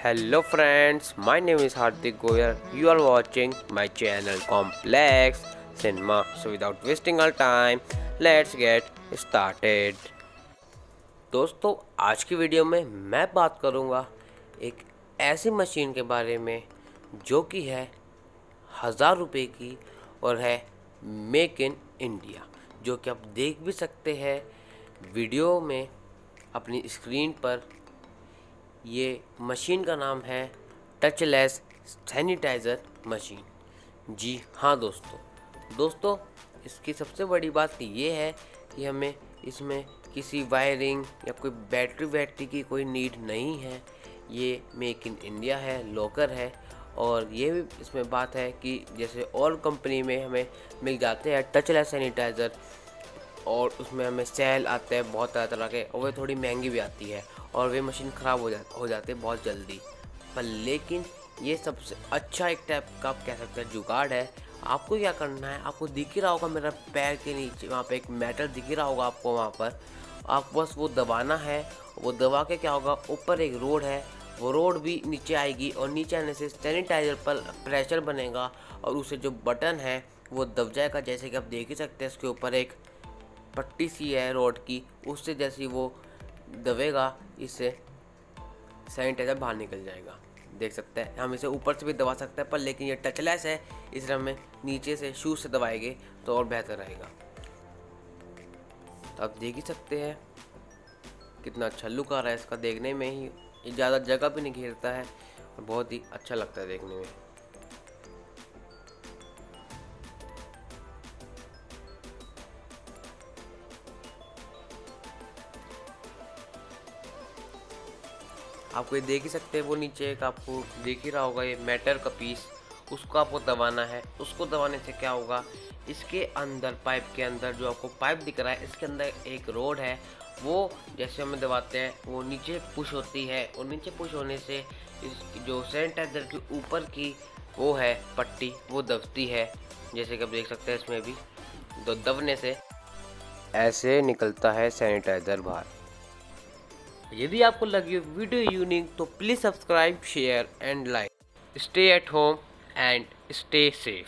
Hello friends, my name is Hardik Goyal. You are watching my channel Complex Cinema. So without wasting our time, let's get started. दोस्तों आज की video में मैं बात करूंगा एक ऐसी मशीन के बारे में जो कि है 1000 रुपये की और है मेक इन इंडिया, जो कि आप देख भी सकते हैं वीडियो में अपनी स्क्रीन पर। ये मशीन का नाम है टचलेस सैनिटाइज़र मशीन। जी हाँ दोस्तों इसकी सबसे बड़ी बात ये है कि हमें इसमें किसी वायरिंग या कोई बैटरी की कोई नीड नहीं है। ये मेक इन इंडिया है, लोकल है। और ये भी इसमें बात है कि जैसे और कंपनी में हमें मिल जाते हैं टचलेस सैनिटाइज़र, और उसमें हमें सेल आते हैं बहुत तरह के, और वे थोड़ी महंगी भी आती है और वे मशीन ख़राब हो जाते हैं बहुत जल्दी। पर लेकिन ये सबसे अच्छा एक टाइप का आप कह सकते हैं जुगाड़ है। आपको क्या करना है, आपको दिख ही रहा होगा मेरा पैर के नीचे वहाँ पे एक मेटल दिख ही रहा होगा आपको, वहाँ पर आप बस वो दबाना है। वो दबा के क्या होगा, ऊपर एक रोड है, वो रोड भी नीचे आएगी और नीचे आने से सैनिटाइज़र पर प्रेशर बनेगा और उसे जो बटन है वो दब जाएगा। जैसे कि आप देख ही सकते हैं इसके ऊपर एक पट्टी सी है रोड की, उससे जैसे वो दबेगा इससे सैनिटाइज़र बाहर निकल जाएगा। देख सकते हैं हम इसे ऊपर से भी दबा सकते हैं, पर लेकिन ये टचलेस है इसलिए हमें नीचे से शूज से दबाएंगे तो और बेहतर रहेगा। तो आप देख ही सकते हैं कितना अच्छा लुक आ रहा है इसका देखने में ही। ये ज़्यादा जगह भी नहीं घेरता है और बहुत ही अच्छा लगता है देखने में। आपको ये देख ही सकते हैं, वो नीचे एक आपको देख ही रहा होगा ये मेटल का पीस, उसको आपको दबाना है। उसको दबाने से क्या होगा, इसके अंदर पाइप के अंदर जो आपको पाइप दिख रहा है इसके अंदर एक रोड है, वो जैसे हमें दबाते हैं वो नीचे पुश होती है और नीचे पुश होने से इस जो सैनिटाइज़र के ऊपर की वो है पट्टी वो दबती है। जैसे कि आप देख सकते हैं इसमें भी दबने से ऐसे निकलता है सैनिटाइज़र बाहर। यदि आपको लगी हो वीडियो यूनिक तो please subscribe, share and like. Stay at home and stay safe.